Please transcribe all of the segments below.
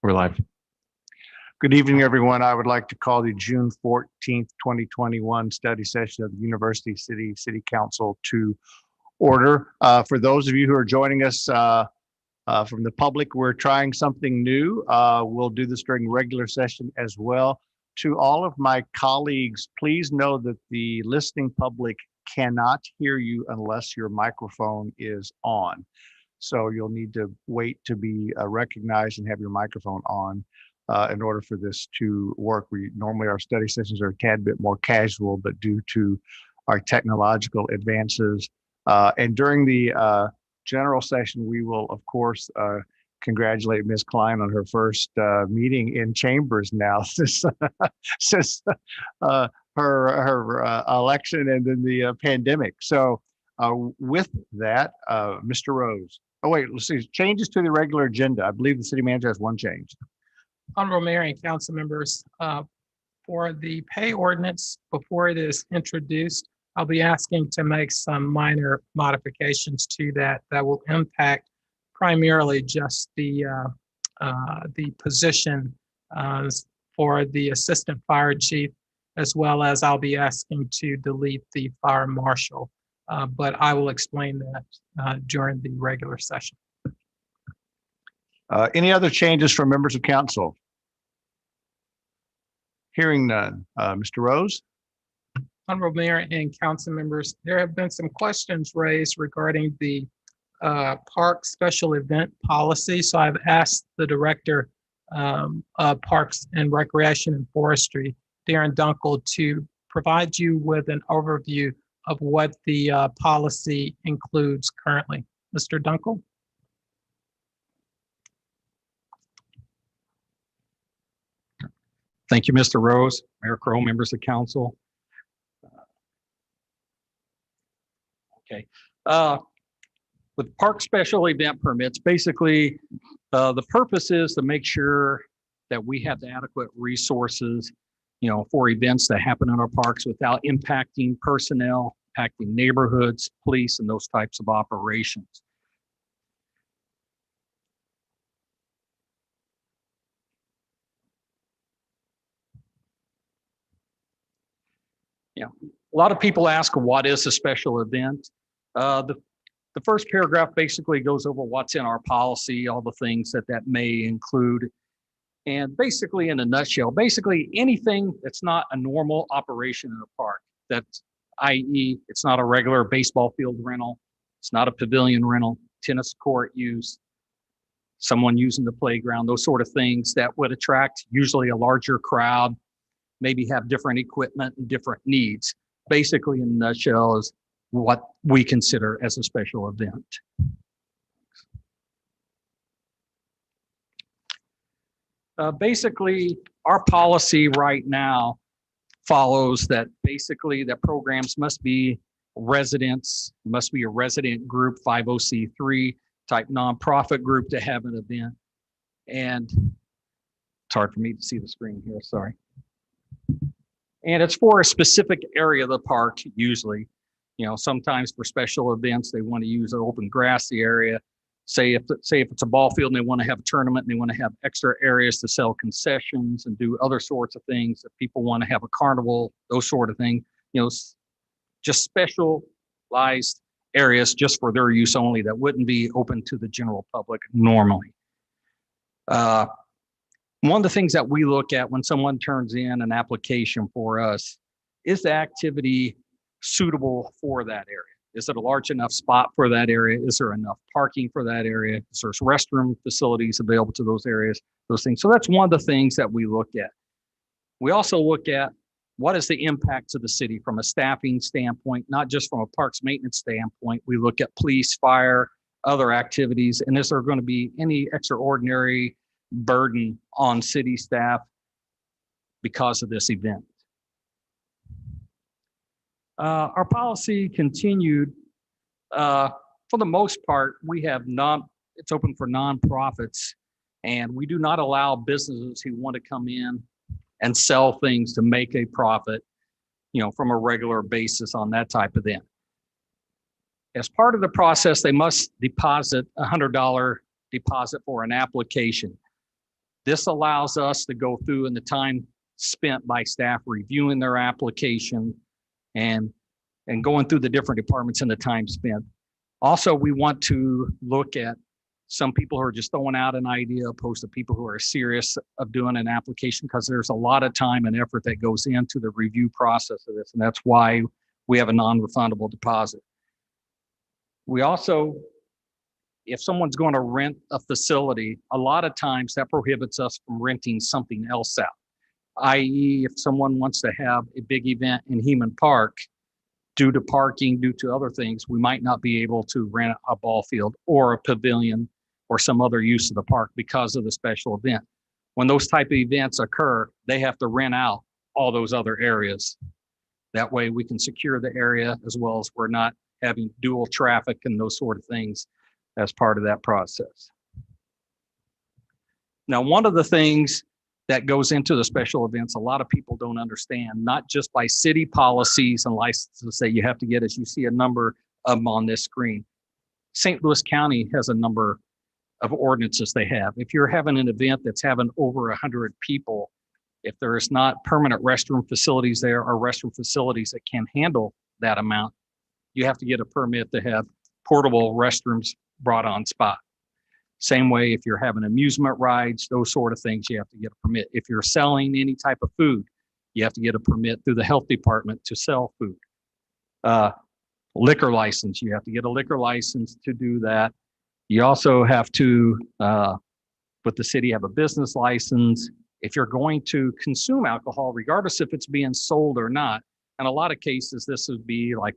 We're live. Good evening, everyone. I would like to call the June 14th, 2021 study session of the University City Council to order. For those of you who are joining us from the public, we're trying something new. We'll do this during regular session as well. To all of my colleagues, please know that the listening public cannot hear you unless your microphone is on. So you'll need to wait to be recognized and have your microphone on in order for this to work. Normally our study sessions are a tad bit more casual, but due to our technological advances and during the general session, we will of course congratulate Ms. Klein on her first meeting in chambers now since her election and then the pandemic. So with that, Mr. Rose. Oh wait, let's see, changes to the regular agenda. I believe the city manager has one change. Honorable Mayor and council members, for the pay ordinance, before it is introduced, I'll be asking to make some minor modifications to that will impact primarily just the position for the assistant fire chief, as well as I'll be asking to delete the fire marshal. But I will explain that during the regular session. Any other changes from members of council? Hearing none. Mr. Rose? Honorable Mayor and council members, there have been some questions raised regarding the park special event policy. So I've asked the Director of Parks and Recreation and Forestry, Darren Dunkel, to provide you with an overview of what the policy includes currently. Mr. Dunkel? Thank you, Mr. Rose, Mayor Crow, members of council. Okay. With park special event permits, basically the purpose is to make sure that we have the adequate resources, for events that happen in our parks without impacting personnel, impacting neighborhoods, police, and those types of operations. Yeah, a lot of people ask, what is a special event? The first paragraph basically goes over what's in our policy, all the things that may include. And basically, in a nutshell, basically anything that's not a normal operation in a park, that's i.e., it's not a regular baseball field rental, it's not a pavilion rental, tennis court use, someone using the playground, those sort of things that would attract usually a larger crowd, maybe have different equipment and different needs. Basically, in a nutshell, is what we consider as a special event. Basically, our policy right now follows that basically that programs must be residents, must be a resident group, 50c3 type nonprofit group to have an event. And it's hard for me to see the screen here, sorry. And it's for a specific area of the park, usually. Sometimes for special events, they want to use an open grassy area. Say if it's a ball field and they want to have a tournament and they want to have extra areas to sell concessions and do other sorts of things, if people want to have a carnival, those sort of things, just specialized areas just for their use only that wouldn't be open to the general public normally. One of the things that we look at when someone turns in an application for us is the activity suitable for that area. Is it a large enough spot for that area? Is there enough parking for that area? Is there restroom facilities available to those areas? Those things. So that's one of the things that we look at. We also look at what is the impact to the city from a staffing standpoint, not just from a parks maintenance standpoint. We look at police, fire, other activities, and is there going to be any extraordinary burden on city staff because of this event? Our policy continued, for the most part, it's open for nonprofits, and we do not allow businesses who want to come in and sell things to make a profit, from a regular basis on that type of event. As part of the process, they must deposit a $100 deposit for an application. This allows us to go through in the time spent by staff reviewing their application and going through the different departments in the time spent. Also, we want to look at some people who are just throwing out an idea opposed to people who are serious of doing an application, because there's a lot of time and effort that goes into the review process of this. And that's why we have a non-refundable deposit. We also, if someone's going to rent a facility, a lot of times that prohibits us from renting something else out. i.e., if someone wants to have a big event in Heman Park, due to parking, due to other things, we might not be able to rent a ball field or a pavilion or some other use of the park because of the special event. When those type of events occur, they have to rent out all those other areas. That way we can secure the area, as well as we're not having dual traffic and those sort of things as part of that process. Now, one of the things that goes into the special events, a lot of people don't understand, not just by city policies and licenses that you have to get, as you see a number of them on this screen. St. Louis County has a number of ordinances they have. If you're having an event that's having over 100 people, if there is not permanent restroom facilities there or restroom facilities that can handle that amount, you have to get a permit to have portable restrooms brought on spot. Same way if you're having amusement rides, those sort of things, you have to get a permit. If you're selling any type of food, you have to get a permit through the health department to sell food. Liquor license, you have to get a liquor license to do that. You also have to, with the city, have a business license. If you're going to consume alcohol, regardless if it's being sold or not, in a lot of cases, this would be like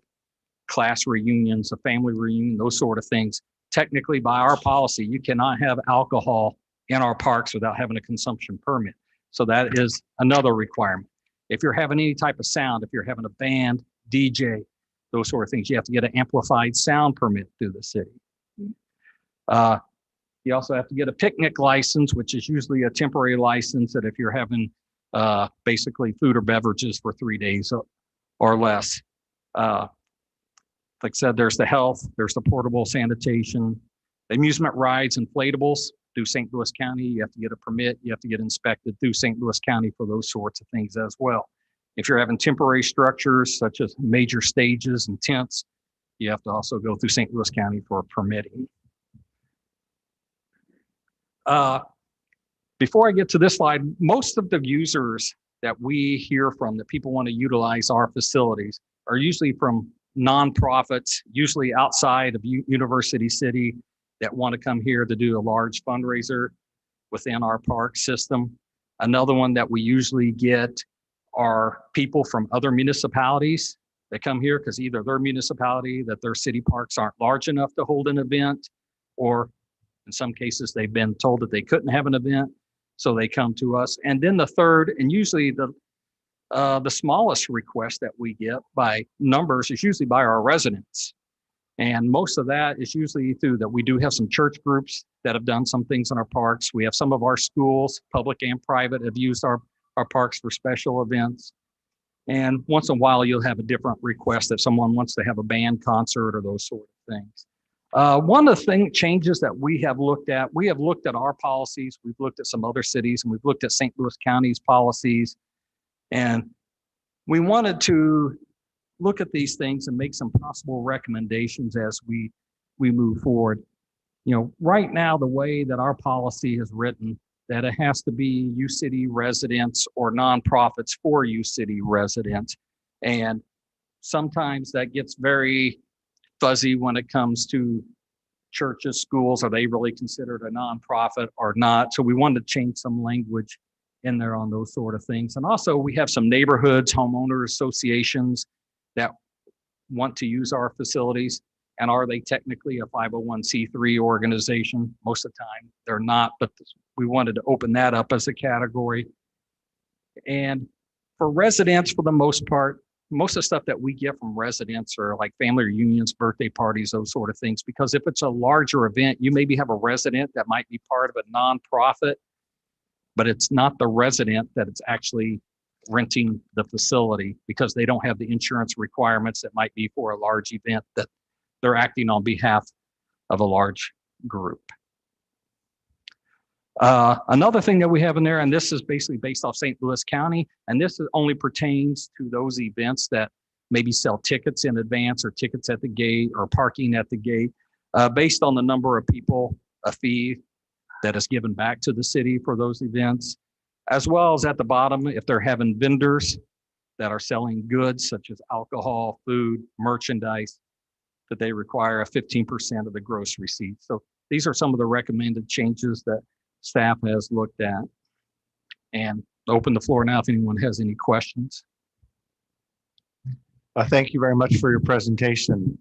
class reunions, a family reunion, those sort of things. Technically, by our policy, you cannot have alcohol in our parks without having a consumption permit. So that is another requirement. If you're having any type of sound, if you're having a band, DJ, those sort of things, you have to get an amplified sound permit through the city. You also have to get a picnic license, which is usually a temporary license that if you're having basically food or beverages for 3 days or less. Like I said, there's the health, there's the portable sanitation, the amusement rides, inflatables through St. Louis County. You have to get a permit. You have to get inspected through St. Louis County for those sorts of things as well. If you're having temporary structures such as major stages and tents, you have to also go through St. Louis County for permitting. Before I get to this slide, most of the users that we hear from, that people want to utilize our facilities, are usually from nonprofits, usually outside of University City, that want to come here to do a large fundraiser within our park system. Another one that we usually get are people from other municipalities that come here because either their municipality, that their city parks aren't large enough to hold an event, or in some cases they've been told that they couldn't have an event, so they come to us. And then the third, and usually the smallest request that we get by numbers, is usually by our residents. And most of that is usually through that we do have some church groups that have done some things in our parks. We have some of our schools, public and private, have used our parks for special events. And once in a while, you'll have a different request if someone wants to have a band concert or those sort of things. One of the changes that we have looked at our policies, we've looked at some other cities, and we've looked at St. Louis County's policies. And we wanted to look at these things and make some possible recommendations as we move forward. You know, right now, the way that our policy is written, that it has to be U-City residents or nonprofits for U-City residents. And sometimes that gets very fuzzy when it comes to churches, schools. Are they really considered a nonprofit or not? So we wanted to change some language in there on those sort of things. And also we have some neighborhoods, homeowner associations that want to use our facilities. And are they technically a 501c3 organization? Most of the time they're not, but we wanted to open that up as a category. And for residents, for the most part, most of the stuff that we get from residents are like family reunions, birthday parties, those sort of things. Because if it's a larger event, you maybe have a resident that might be part of a nonprofit, but it's not the resident that it's actually renting the facility, because they don't have the insurance requirements that might be for a large event that they're acting on behalf of a large group. Another thing that we have in there, and this is basically based off St. Louis County, and this only pertains to those events that maybe sell tickets in advance or tickets at the gate or parking at the gate. Based on the number of people, a fee that is given back to the city for those events, as well as at the bottom, if they're having vendors that are selling goods such as alcohol, food, merchandise, that they require a 15% of the gross receipts. So these are some of the recommended changes that staff has looked at. And open the floor now if anyone has any questions. Thank you very much for your presentation.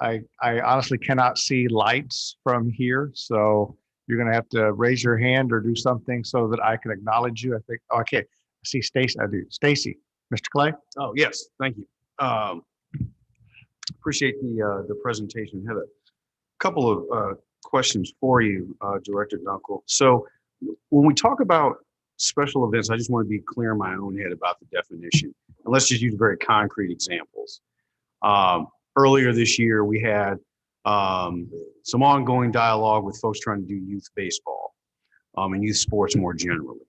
I honestly cannot see lights from here, so you're going to have to raise your hand or do something so that I can acknowledge you. I think, okay, I see Stacy. I do. Stacy, Mr. Clay? Oh, yes, thank you. Appreciate the presentation. Have a couple of questions for you, Director Dunkel. So when we talk about special events, I just want to be clear in my own head about the definition. And let's just use very concrete examples. Earlier this year, we had some ongoing dialogue with folks trying to do youth baseball and youth sports more generally.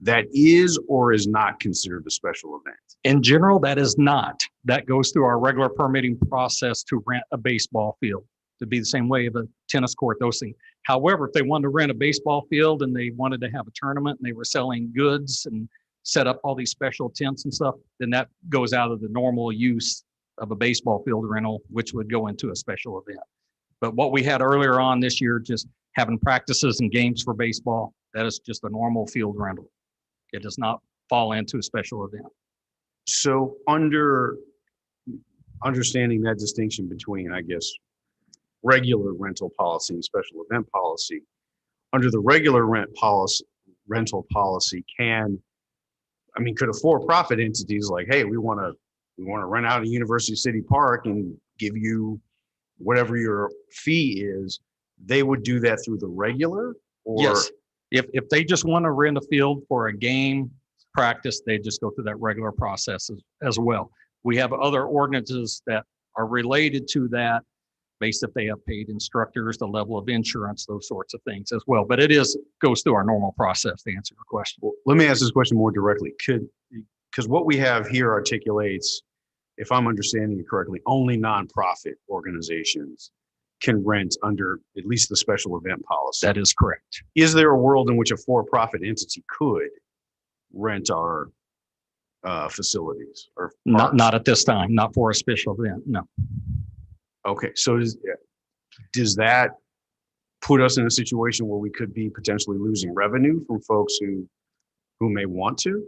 That is or is not considered a special event. In general, that is not. That goes through our regular permitting process to rent a baseball field. To be the same way of a tennis court, those things. However, if they wanted to rent a baseball field and they wanted to have a tournament and they were selling goods and set up all these special tents and stuff, then that goes out of the normal use of a baseball field rental, which would go into a special event. But what we had earlier on this year, just having practices and games for baseball, that is just a normal field rental. It does not fall into a special event. So understanding that distinction between, I guess, regular rental policy and special event policy, under the regular rental policy could a for-profit entities like, hey, we want to rent out a University City Park and give you whatever your fee is, they would do that through the regular? Or yes. If they just want to rent a field for a game practice, they just go through that regular process as well. We have other ordinances that are related to that, based if they have paid instructors, the level of insurance, those sorts of things as well. But it goes through our normal process to answer your question. Well, let me ask this question more directly. Because what we have here articulates, if I'm understanding it correctly, only nonprofit organizations can rent under at least the special event policy. That is correct. Is there a world in which a for-profit entity could rent our facilities? Or not at this time, not for a special event, no. Okay, so does that put us in a situation where we could be potentially losing revenue from folks who may want to?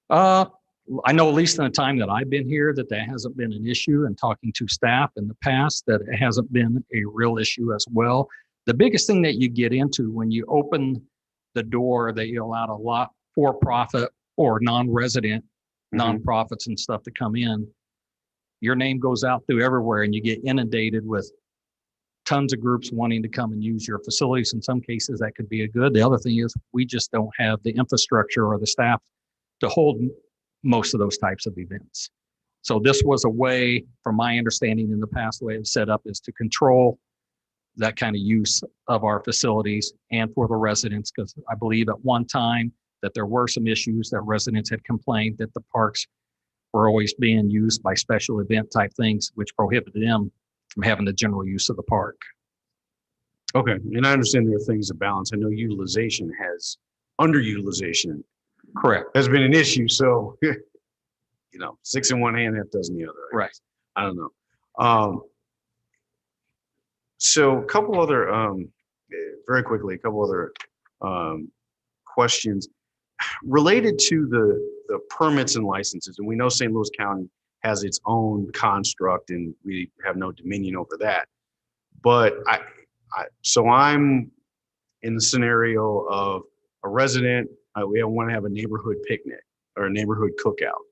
I know at least in the time that I've been here that hasn't been an issue, and talking to staff in the past that it hasn't been a real issue as well. The biggest thing that you get into when you open the door that you allow a lot for-profit or non-resident nonprofits and stuff to come in, your name goes out through everywhere and you get inundated with tons of groups wanting to come and use your facilities. In some cases, that could be a good. The other thing is we just don't have the infrastructure or the staff to hold most of those types of events. So this was a way, from my understanding in the past, the way it was set up is to control that kind of use of our facilities and for the residents, because I believe at one time that there were some issues that residents had complained that the parks were always being used by special event type things, which prohibited them from having the general use of the park. Okay, and I understand there are things to balance. I know underutilization Correct. has been an issue. So, six in one hand, half dozen the other. Right. I don't know. So a couple other, very quickly, questions related to the permits and licenses. And we know St. Louis County has its own construct and we have no dominion over that. But so I'm in the scenario of a resident, we want to have a neighborhood picnic or a neighborhood cookout.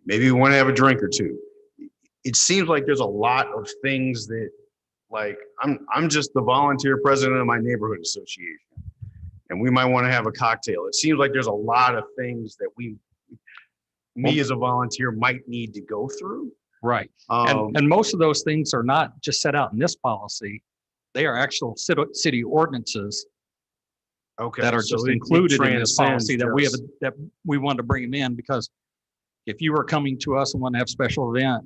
Maybe we want to have a drink or two. It seems like there's a lot of things that, like, I'm just the volunteer president of my neighborhood association, and we might want to have a cocktail. It seems like there's a lot of things that me as a volunteer might need to go through. Right. And most of those things are not just set out in this policy. They are actual city ordinances Okay. that are so just it included in this transcends policy that we have, just- that we wanted to bring them in, because if you were coming to us and want to have a special event,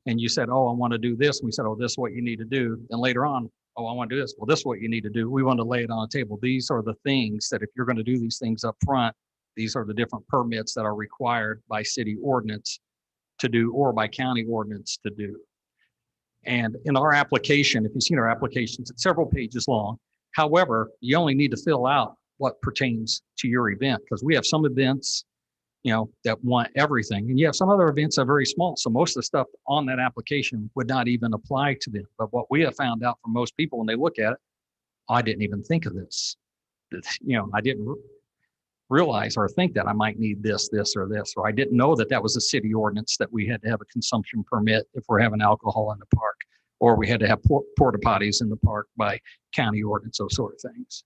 and you said, oh, I want to do this, and we said, oh, this is what you need to do. Then later on, oh, I want to do this. Well, this is what you need to do. We want to lay it on the table. These are the things that if you're going to do these things up front, these are the different permits that are required by city ordinance to do, or by county ordinance to do. And in our application, if you've seen our applications, it's several pages long. However, you only need to fill out what pertains to your event, because we have some events, that want everything. And you have some other events that are very small. So most of the stuff on that application would not even apply to them. But what we have found out from most people when they look at it, I didn't even think of this. I didn't realize or think that I might need this, or this, or I didn't know that that was a city ordinance that we had to have a consumption permit if we're having alcohol in the park, or we had to have porta potties in the park by county ordinance, those sort of things.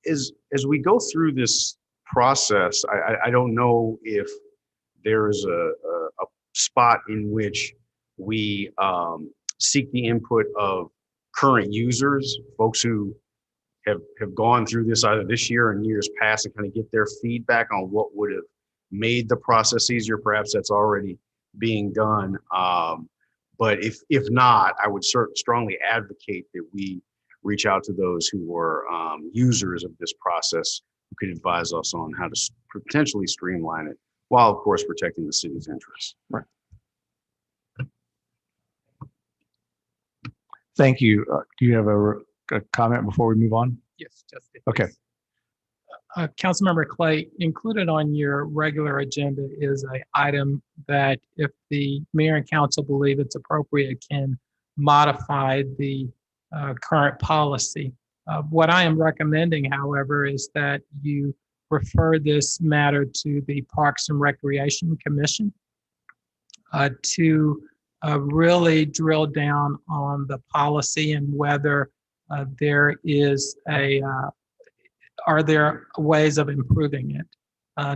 As we go through this process, I don't know if there is a spot in which we seek the input of current users, folks who have gone through this either this year and years past, and kind of get their feedback on what would have made the process easier. Perhaps that's already being done. But if not, I would strongly advocate that we reach out to those who were users of this process, who could advise us on how to potentially streamline it, while of course protecting the city's interests. Right. Thank you. Do you have a comment before we move on? Yes, Justin. Okay. Councilmember Clay, included on your regular agenda is an item that if the mayor and council believe it's appropriate, can modify the current policy. What I am recommending, however, is that you refer this matter to the Parks and Recreation Commission to really drill down on the policy and whether there is are there ways of improving it?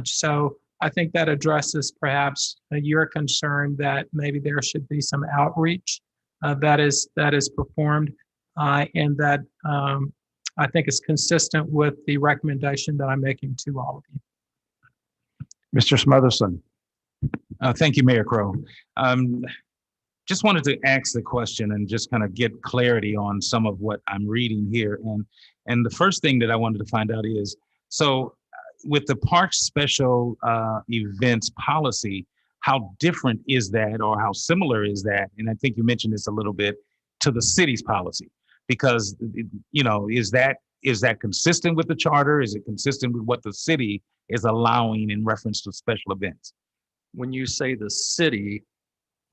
So I think that addresses perhaps your concern that maybe there should be some outreach that is performed, and that I think is consistent with the recommendation that I'm making to all of you. Mr. Smotherson. Thank you, Mayor Crow. Just wanted to ask the question and just kind of get clarity on some of what I'm reading here. And the first thing that I wanted to find out is, so with the park special events policy, how different is that, or how similar is that? And I think you mentioned this a little bit, to the city's policy, because, is that consistent with the charter? Is it consistent with what the city is allowing in reference to special events? When you say the city,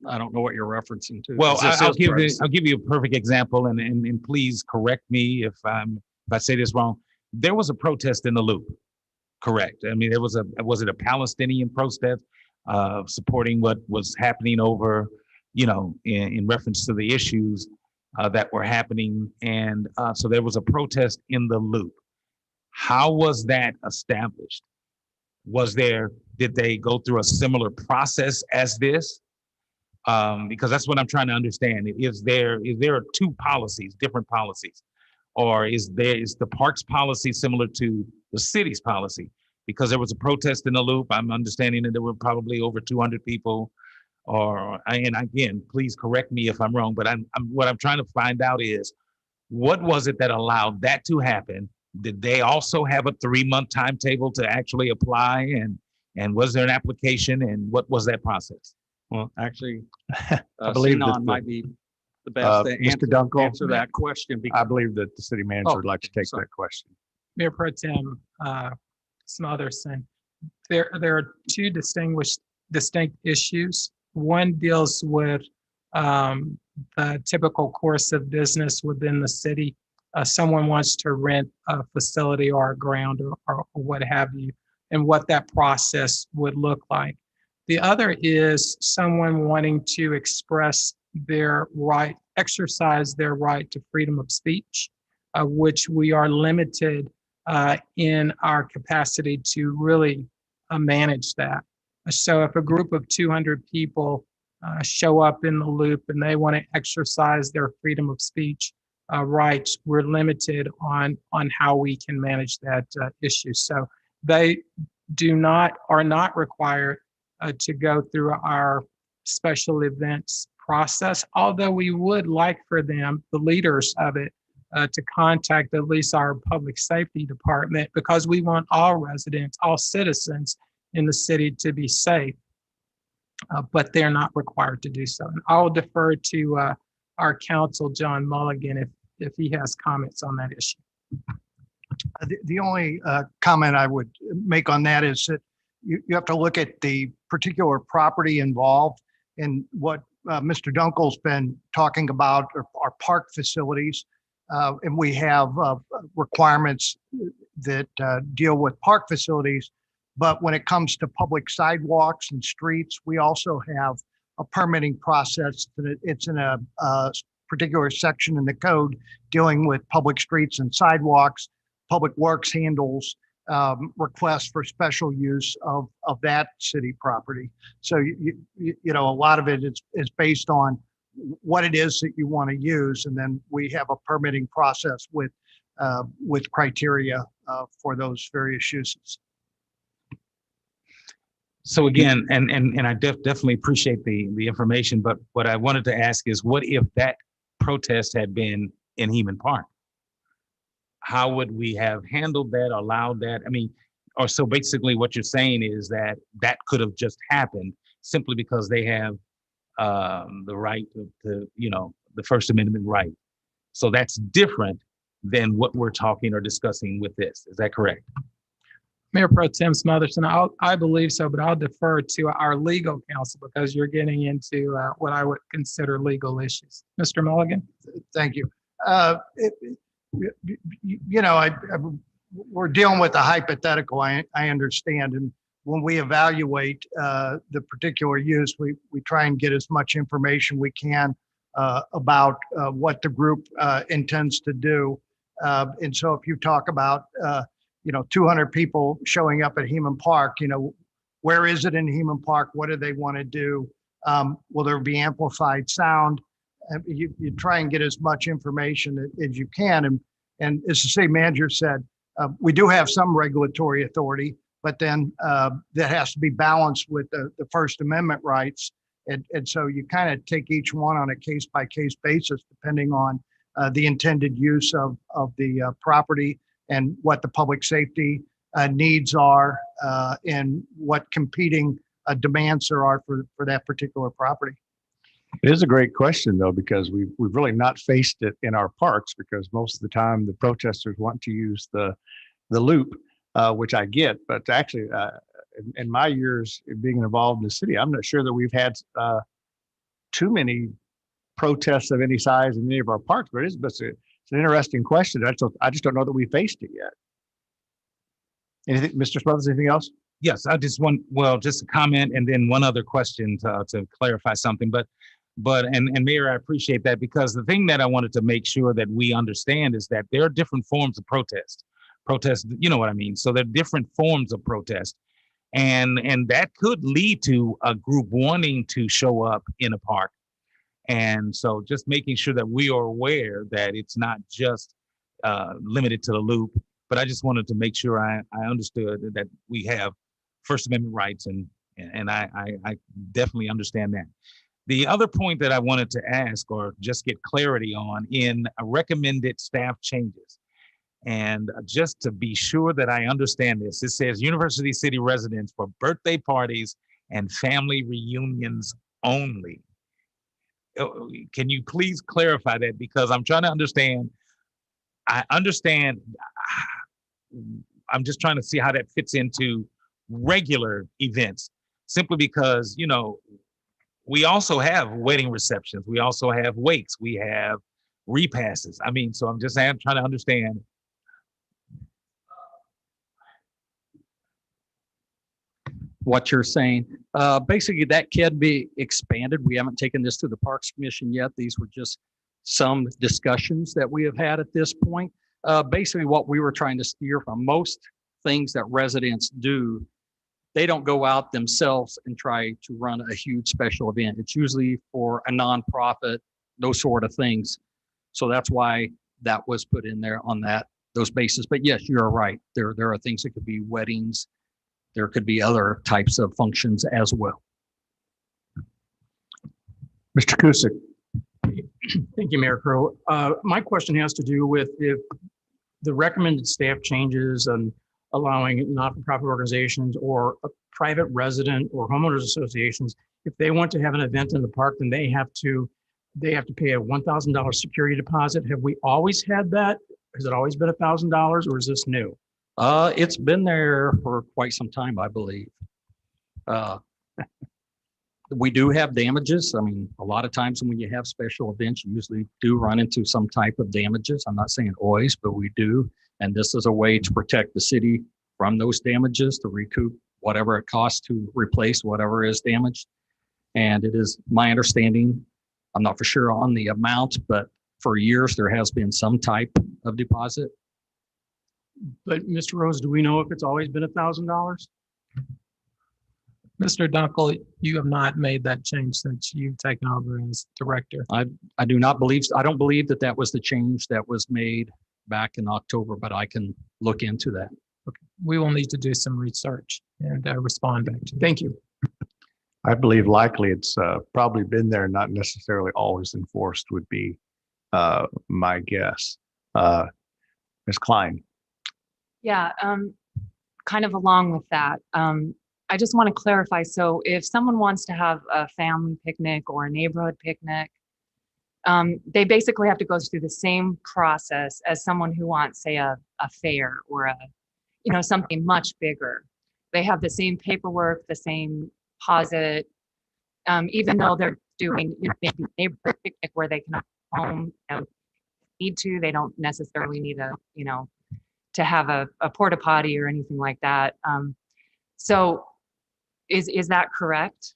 I don't know what you're referencing to. Well, I'll give you. you a perfect example, and please correct me if I say this wrong. There was a protest in the Loop, correct? I mean, was it a Palestinian protest supporting what was happening over, in reference to the issues that were happening, and so there was a protest in the Loop. How was that established? Did they go through a similar process as this? Because that's what I'm trying to understand. Is there two policies, different policies, or is the parks policy similar to the city's policy? Because there was a protest in the Loop. I'm understanding that there were probably over 200 people. And again, please correct me if I'm wrong, but what I'm trying to find out is, what was it that allowed that to happen? Did they also have a 3-month timetable to actually apply? And was there an application? And what was that process? Well, actually, I believe that Sinan might be the best to Mr. Dunkel, answer that question. I believe that the city manager would like to take sorry. that question. Mayor Pro Tem Smotherson, there are two distinct issues. One deals with the typical course of business within the city. Someone wants to rent a facility or a ground or what have you, and what that process would look like. The other is someone wanting to express their right, exercise their right to freedom of speech, which we are limited in our capacity to really manage that. So if a group of 200 people show up in the Loop and they want to exercise their freedom of speech, rights, we're limited on how we can manage that issue. So they are not required to go through our special events process, although we would like for them, the leaders of it, to contact at least our public safety department, because we want all residents, all citizens in the city to be safe, but they're not required to do so. And I'll defer to our counsel, John Mulligan, if he has comments on that issue. The only comment I would make on that is that you have to look at the particular property involved, and what Mr. Dunkel's been talking about are park facilities. And we have requirements that deal with park facilities. But when it comes to public sidewalks and streets, we also have a permitting process. It's in a particular section in the code dealing with public streets and sidewalks. Public Works handles requests for special use of that city property. So, you know, a lot of it is based on what it is that you want to use. And then we have a permitting process with criteria for those various uses. So again, and I definitely appreciate the information, but what I wanted to ask is, what if that protest had been in Heman Park? How would we have handled that, allowed that? I mean, or so basically what you're saying is that that could have just happened simply because they have the right to, you know, the First Amendment right. So that's different than what we're talking or discussing with this. Is that correct? Mayor Pro Tem Smotherson, I believe so, but I'll defer to our legal counsel because you're getting into what I would consider legal issues. Mr. Mulligan? Thank you. You know, we're dealing with a hypothetical, I understand. And when we evaluate the particular use, we try and get as much information we can about what the group intends to do. And so if you talk about, you know, 200 people showing up at Heman Park, you know, where is it in Heman Park? What do they want to do? Will there be amplified sound? You try and get as much information as you can. And as the city manager said, we do have some regulatory authority, but then that has to be balanced with the First Amendment rights. And so you kind of take each one on a case by case basis, depending on the intended use of the property and what the public safety needs are and what competing demands there are for that particular property. It is a great question, though, because we've really not faced it in our parks, because most of the time the protesters want to use the loop, which I get. But actually, in my years being involved in the city, I'm not sure that we've had too many protests of any size in any of our parks. But it's an interesting question. I just don't know that we faced it yet. Anything, Mr. Smothers, anything else? Yes, I just want, well, just a comment and then one other question to clarify something. But Mayor, I appreciate that, because the thing that I wanted to make sure that we understand is that there are different forms of protest. Protest, you know what I mean? So there are different forms of protest. And that could lead to a group wanting to show up in a park. And so just making sure that we are aware that it's not just limited to the loop, but I just wanted to make sure I understood that we have First Amendment rights, and I definitely understand that. The other point that I wanted to ask or just get clarity on in recommended staff changes, and just to be sure that I understand this, it says University City residents for birthday parties and family reunions only. Can you please clarify that? Because I'm trying to understand. I understand. I'm just trying to see how that fits into regular events, simply because, you know, we also have wedding receptions. We also have wakes. We have repasses. I mean, so I'm trying to understand. What you're saying. Basically, that can be expanded. We haven't taken this to the Parks Commission yet. These were just some discussions that we have had at this point. Basically, what we were trying to steer from, most things that residents do, they don't go out themselves and try to run a huge special event. It's usually for a nonprofit, those sort of things. So that's why that was put in there on those bases. But yes, you're right. There are things that could be weddings. There could be other types of functions as well. Mr. Kusick. Thank you, Mayor Crowe. My question has to do with if the recommended staff changes and allowing not-for-profit organizations or a private resident or homeowners associations, if they want to have an event in the park, then they have to pay a $1,000 security deposit. Have we always had that? Has it always been $1,000 or is this new? It's been there for quite some time, I believe. We do have damages. I mean, a lot of times when you have special events, you usually do run into some type of damages. I'm not saying always, but we do. And this is a way to protect the city from those damages, to recoup whatever it costs to replace whatever is damaged. And it is my understanding, I'm not for sure on the amount, but for years there has been some type of deposit. But Mr. Rose, do we know if it's always been $1,000? Mr. Dunkel, you have not made that change since you've taken over as director. I don't believe that was the change that was made back in October, but I can look into that. Okay. We will need to do some research and respond back to you. Thank you. I believe likely it's probably been there, not necessarily always enforced would be my guess. Ms. Klein. Yeah, kind of along with that. I just want to clarify. So if someone wants to have a family picnic or a neighborhood picnic, they basically have to go through the same process as someone who wants, say, a fair or something much bigger. They have the same paperwork, the same deposit, even though they're doing maybe a neighborhood picnic where they can have home, need to. They don't necessarily need to have a porta potty or anything like that. So is that correct?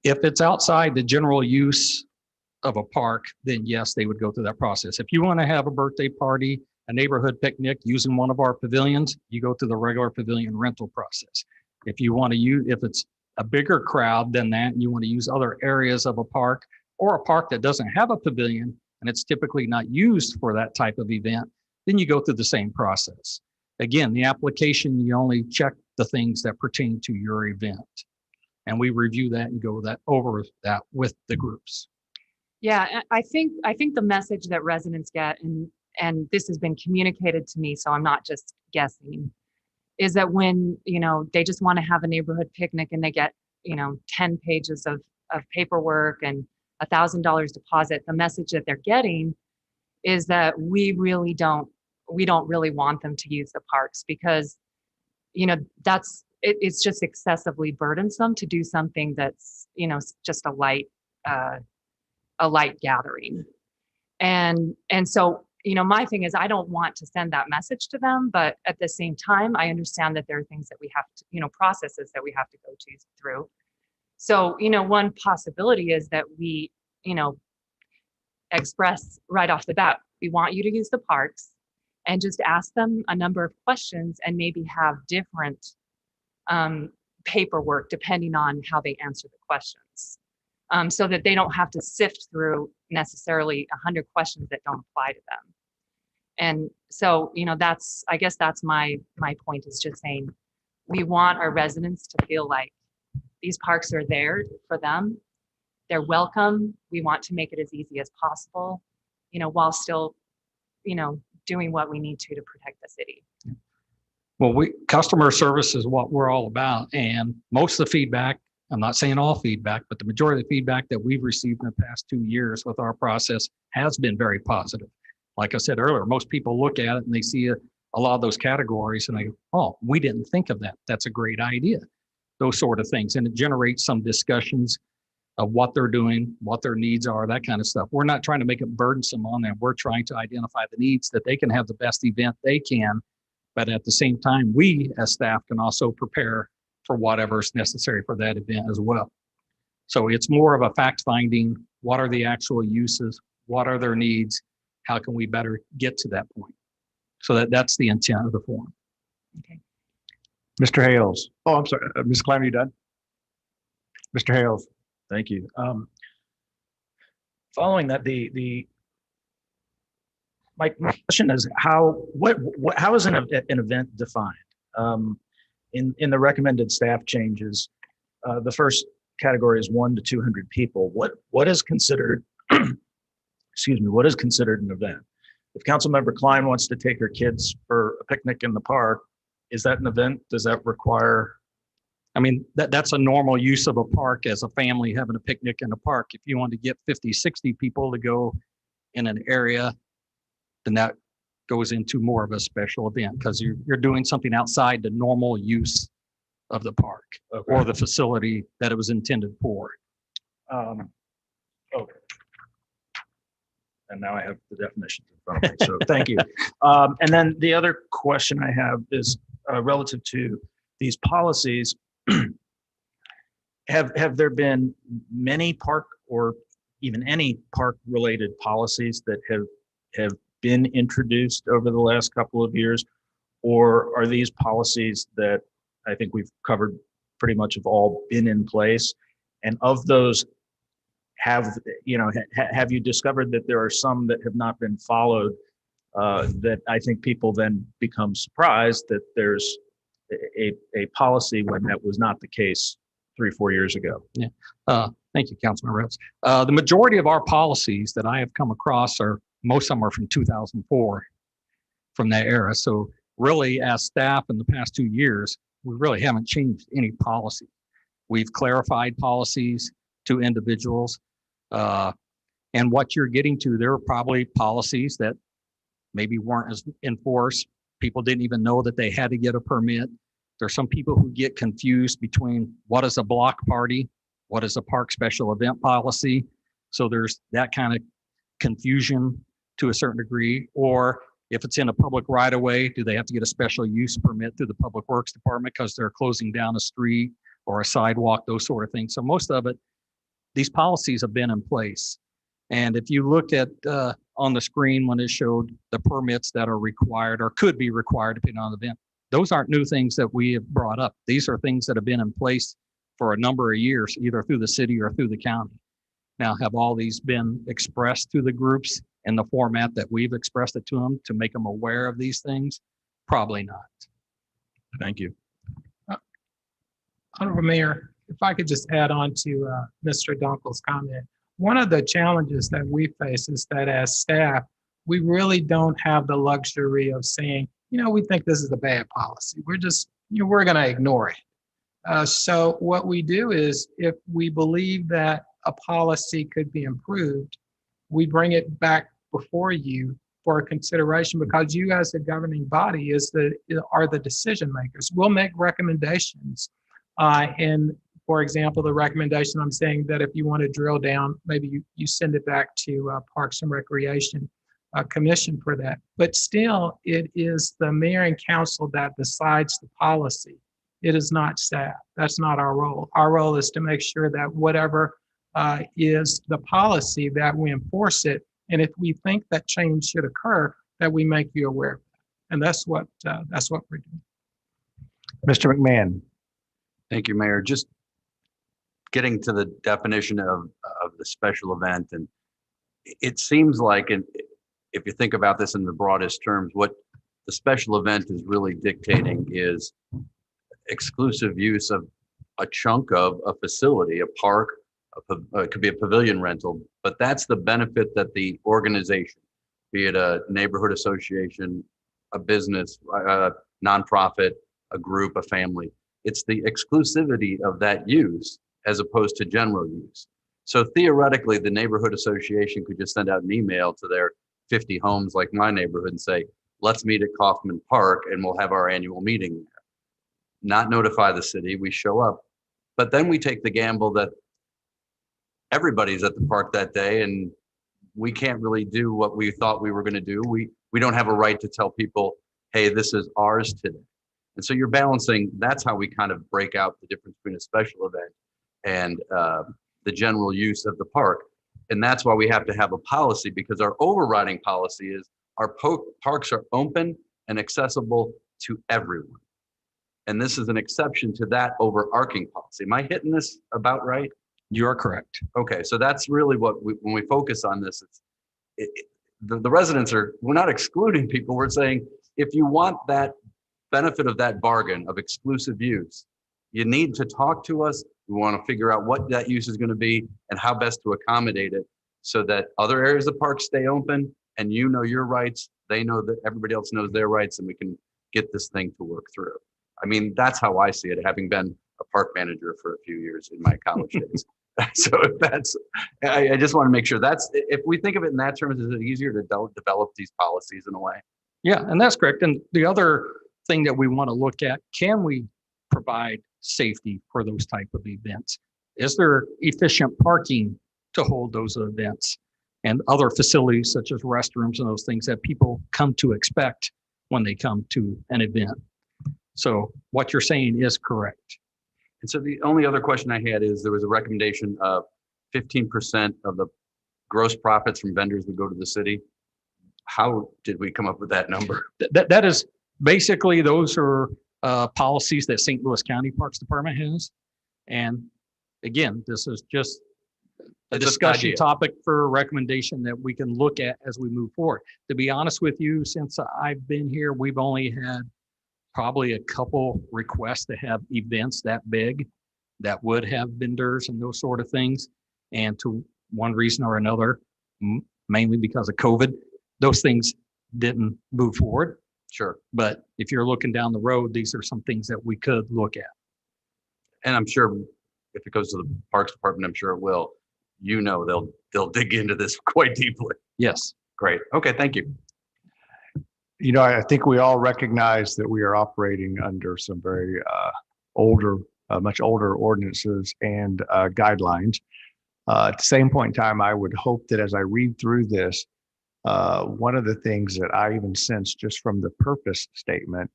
If it's outside the general use of a park, then yes, they would go through that process. If you want to have a birthday party, a neighborhood picnic using one of our pavilions, you go through the regular pavilion rental process. If it's a bigger crowd than that, and you want to use other areas of a park or a park that doesn't have a pavilion and it's typically not used for that type of event, then you go through the same process. Again, the application, you only check the things that pertain to your event. And we review that and go over that with the groups. Yeah, I think the message that residents get, and this has been communicated to me, so I'm not just guessing, is that when, they just want to have a neighborhood picnic and they get, 10 pages of paperwork and $1,000 deposit, the message that they're getting is that we don't really want them to use the parks because, it's just excessively burdensome to do something that's, just a light gathering. And so, my thing is I don't want to send that message to them, but at the same time, I understand that there are things that we have to, processes that we have to go through. So, one possibility is that we, express right off the bat, we want you to use the parks, and just ask them a number of questions and maybe have different paperwork depending on how they answer the questions, so that they don't have to sift through necessarily 100 questions that don't apply to them. And so, I guess that's my point, is just saying we want our residents to feel like these parks are there for them. They're welcome. We want to make it as easy as possible, while still, doing what we need to protect the city. Well, customer service is what we're all about. And most of the feedback, I'm not saying all feedback, but the majority of the feedback that we've received in the past 2 years with our process has been very positive. Like I said earlier, most people look at it and they see a lot of those categories and they go, oh, we didn't think of that. That's a great idea. Those sort of things. And it generates some discussions of what they're doing, what their needs are, that kind of stuff. We're not trying to make it burdensome on them. We're trying to identify the needs that they can have the best event they can. But at the same time, we as staff can also prepare for whatever's necessary for that event as well. So it's more of a fact finding. What are the actual uses? What are their needs? How can we better get to that point? So that's the intent of the forum. Okay. Mr. Hales. Oh, I'm sorry. Ms. Klein, are you done? Mr. Hales. Thank you. Following that, My question is how is an event defined? In the recommended staff changes, the first category is 1 to 200 people. What is considered, excuse me, what is considered an event? If Councilmember Klein wants to take her kids for a picnic in the park, is that an event? Does that require? I mean, that's a normal use of a park as a family having a picnic in a park. If you want to get 50, 60 people to go in an area, then that goes into more of a special event because you're doing something outside the normal use of the park or the facility that it was intended for. Okay. And now I have the definitions in front of me, so thank you. And then the other question I have is relative to these policies. Have there been many park or even any park related policies that have been introduced over the last couple of years, or are these policies that I think we've covered pretty much have all been in place? And of those, have you discovered that there are some that have not been followed, that I think people then become surprised that there's a policy when that was not the case 3-4 years ago? Yeah. Thank you, Councilman Reps. The majority of our policies that I have come across most of them are from 2004, from that era. So really, as staff in the past 2 years, we really haven't changed any policy. We've clarified policies to individuals. And what you're getting to, there are probably policies that maybe weren't as enforced. People didn't even know that they had to get a permit. There's some people who get confused between what is a block party, what is a park special event policy. So there's that kind of confusion to a certain degree. Or if it's in a public right of way, do they have to get a special use permit through the Public Works Department because they're closing down a street or a sidewalk, those sort of things. So most of it, these policies have been in place. And if you looked at on the screen when it showed the permits that are required or could be required depending on the event, those aren't new things that we have brought up. These are things that have been in place for a number of years, either through the city or through the county. Now, have all these been expressed to the groups in the format that we've expressed it to them to make them aware of these things? Probably not. Thank you. Honorable Mayor, if I could just add on to Mr. Dunkel's comment. One of the challenges that we face is that as staff, we really don't have the luxury of saying, we think this is a bad policy. We're just, we're going to ignore it. So what we do is if we believe that a policy could be improved, we bring it back before you for consideration because you as the governing body are the decision makers. We'll make recommendations. And for example, the recommendation I'm saying that if you want to drill down, maybe you send it back to Parks and Recreation Commission for that. But still, it is the mayor and council that decides the policy. It is not staff. That's not our role. Our role is to make sure that whatever is the policy, that we enforce it. And if we think that change should occur, that we make you aware of that. And that's what we're doing. Mr. McMahon. Thank you, Mayor. Just getting to the definition of the special event, and it seems like, if you think about this in the broadest terms, what the special event is really dictating is exclusive use of a chunk of a facility, a park, it could be a pavilion rental, but that's the benefit that the organization, be it a neighborhood association, a business, a nonprofit, a group, a family, it's the exclusivity of that use as opposed to general use. So theoretically, the neighborhood association could just send out an email to their 50 homes like my neighborhood and say, let's meet at Kaufman Park and we'll have our annual meeting there. Not notify the city, we show up. But then we take the gamble that everybody's at the park that day and we can't really do what we thought we were going to do. We don't have a right to tell people, hey, this is ours today. And so you're balancing, that's how we kind of break out the difference between a special event and the general use of the park. And that's why we have to have a policy, because our overriding policy is our parks are open and accessible to everyone. And this is an exception to that overarching policy. Am I hitting this about right? You're correct. Okay, so that's really what when we focus on this, the residents we're not excluding people. We're saying, if you want that benefit of that bargain of exclusive use, you need to talk to us. We want to figure out what that use is going to be and how best to accommodate it so that other areas of the park stay open and you know your rights, they know that everybody else knows their rights, and we can get this thing to work through. I mean, that's how I see it, having been a park manager for a few years in my college days. So I just want to make sure if we think of it in that terms, is it easier to develop these policies in a way? Yeah, and that's correct. And the other thing that we want to look at, can we provide safety for those type of events? Is there efficient parking to hold those events and other facilities such as restrooms and those things that people come to expect when they come to an event? So what you're saying is correct. And so the only other question I had is, there was a recommendation of 15% of the gross profits from vendors would go to the city. How did we come up with that number? That is basically, those are policies that St. Louis County Parks Department has. And again, this is just a It's an discussion idea. topic for a recommendation that we can look at as we move forward. To be honest with you, since I've been here, we've only had probably a couple requests to have events that big that would have vendors and those sort of things. And to one reason or another, mainly because of COVID, those things didn't move forward. Sure. But if you're looking down the road, these are some things that we could look at. And I'm sure if it goes to the Parks Department, I'm sure it will. They'll dig into this quite deeply. Yes. Great. Okay. Thank you. I think we all recognize that we are operating under some very much older ordinances and guidelines. At the same point in time, I would hope that as I read through this, one of the things that I even sense just from the purpose statement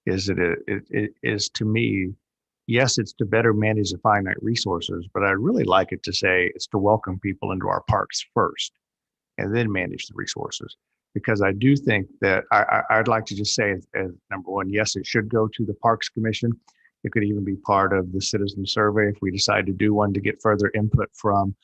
is that it is, to me, yes, it's to better manage the finite resources, but I really like it to say it's to welcome people into our parks first and then manage the resources. Because I do think that I'd like to just say, as number one, yes, it should go to the Parks Commission. It could even be part of the citizen survey if we decide to do one, to get further input from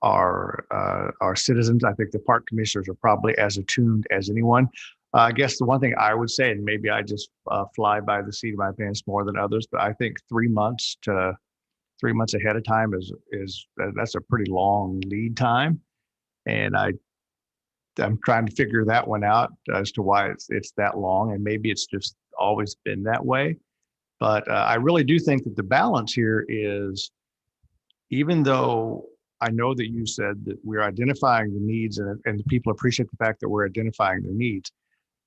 our citizens. I think the park commissioners are probably as attuned as anyone. I guess the one thing I would say, and maybe I just fly by the seat of my pants more than others, but I think 3 months ahead of time that's a pretty long lead time, and I'm trying to figure that one out as to why it's that long, and maybe it's just always been that way. But I really do think that the balance here is, even though I know that you said that we're identifying the needs and people appreciate the fact that we're identifying their needs,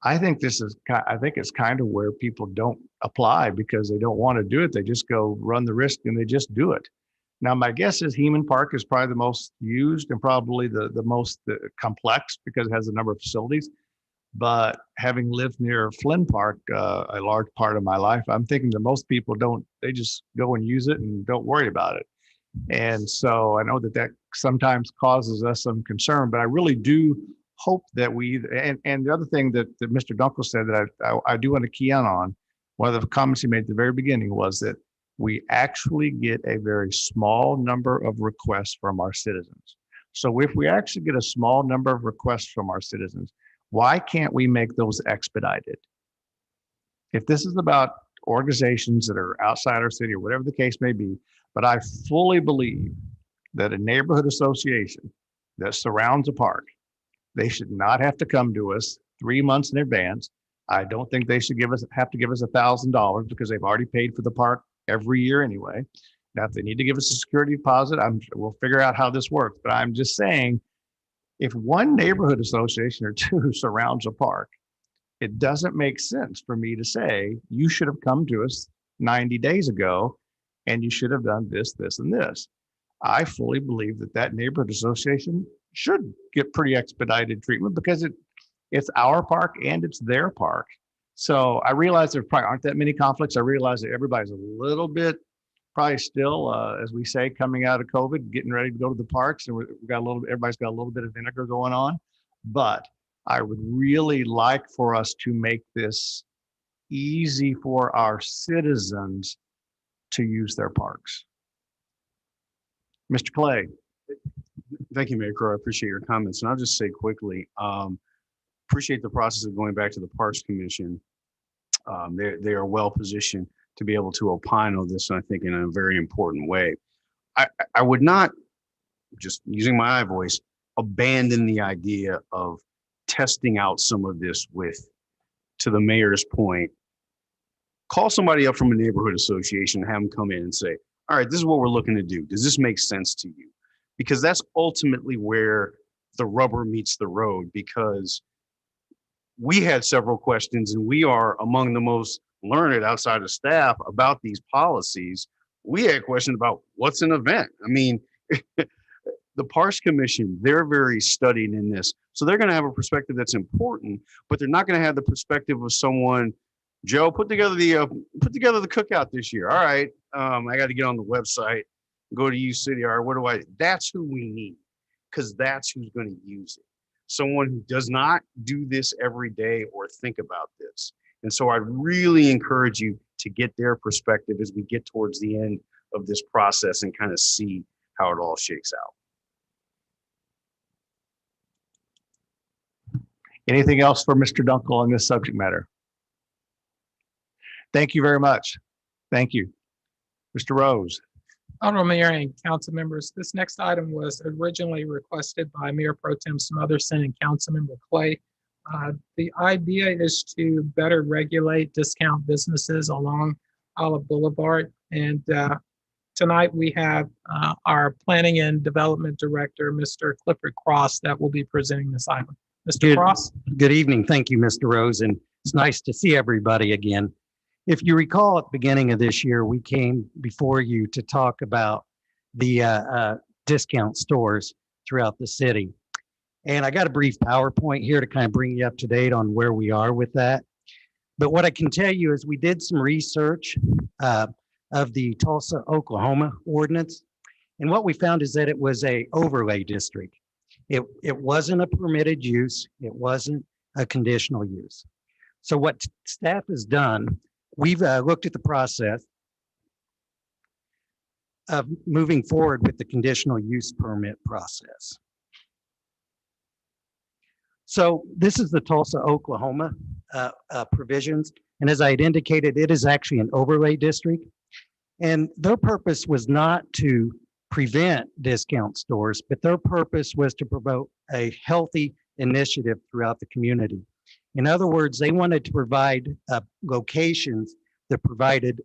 I think it's kind of where people don't apply because they don't want to do it. They just go run the risk and they just do it. Now, my guess is Heman Park is probably the most used and probably the most complex because it has a number of facilities. But having lived near Flynn Park a large part of my life, I'm thinking that most people they just go and use it and don't worry about it. And so I know that sometimes causes us some concern, but I really do hope that and the other thing that Mr. Dunkel said that I do want to key in on, one of the comments he made at the very beginning was that we actually get a very small number of requests from our citizens. So if we actually get a small number of requests from our citizens, why can't we make those expedited? If this is about organizations that are outside our city or whatever the case may be, but I fully believe that a neighborhood association that surrounds a park, they should not have to come to us 3 months in advance. I don't think they should have to give us $1,000 because they've already paid for the park every year anyway. Now, if they need to give us a security deposit, we'll figure out how this works. But I'm just saying, if one neighborhood association or two surrounds a park, it doesn't make sense for me to say, you should have come to us 90 days ago and you should have done this, this, and this. I fully believe that neighborhood association should get pretty expedited treatment because it's our park and it's their park. So I realize there probably aren't that many conflicts. I realize that everybody's a little bit probably still, as we say, coming out of COVID, getting ready to go to the parks, and everybody's got a little bit of vinegar going on. But I would really like for us to make this easy for our citizens to use their parks. Mr. Clay. Thank you, Mayor Crowe. I appreciate your comments. And I'll just say quickly, appreciate the process of going back to the Parks Commission. They are well positioned to be able to opine on this, I think, in a very important way. I would not, just using my voice, abandon the idea of testing out some of this with, to the mayor's point, call somebody up from a neighborhood association, have them come in and say, all right, this is what we're looking to do. Does this make sense to you? Because that's ultimately where the rubber meets the road, because we had several questions and we are among the most learned outside of staff about these policies. We had questions about what's an event. I mean, the Parks Commission, they're very studied in this. So they're going to have a perspective that's important, but they're not going to have the perspective of someone, Joe, put together the cookout this year. All right, I got to get on the website, go to U City. All right, that's who we need, because that's who's going to use it. Someone who does not do this every day or think about this. And so I really encourage you to get their perspective as we get towards the end of this process and kind of see how it all shakes out. Anything else for Mr. Dunkel on this subject matter? Thank you very much. Thank you. Mr. Rose. Honorable Mayor and council members, this next item was originally requested by Mayor Pro Tem Smotherson and Councilmember Clay. The idea is to better regulate discount businesses along Olive Boulevard. And tonight we have our Planning and Development Director, Mr. Clifford Cross, that will be presenting this item. Mr. Cross? Good evening. Thank you, Mr. Rose, and it's nice to see everybody again. If you recall, at the beginning of this year, we came before you to talk about the discount stores throughout the city. And I got a brief PowerPoint here to kind of bring you up to date on where we are with that. But what I can tell you is we did some research of the Tulsa, Oklahoma ordinance. And what we found is that it was a overlay district. It wasn't a permitted use. It wasn't a conditional use. So what staff has done, we've looked at the process of moving forward with the conditional use permit process. So this is the Tulsa, Oklahoma provisions. And as I had indicated, it is actually an overlay district. And their purpose was not to prevent discount stores, but their purpose was to promote a healthy initiative throughout the community. In other words, they wanted to provide locations that provided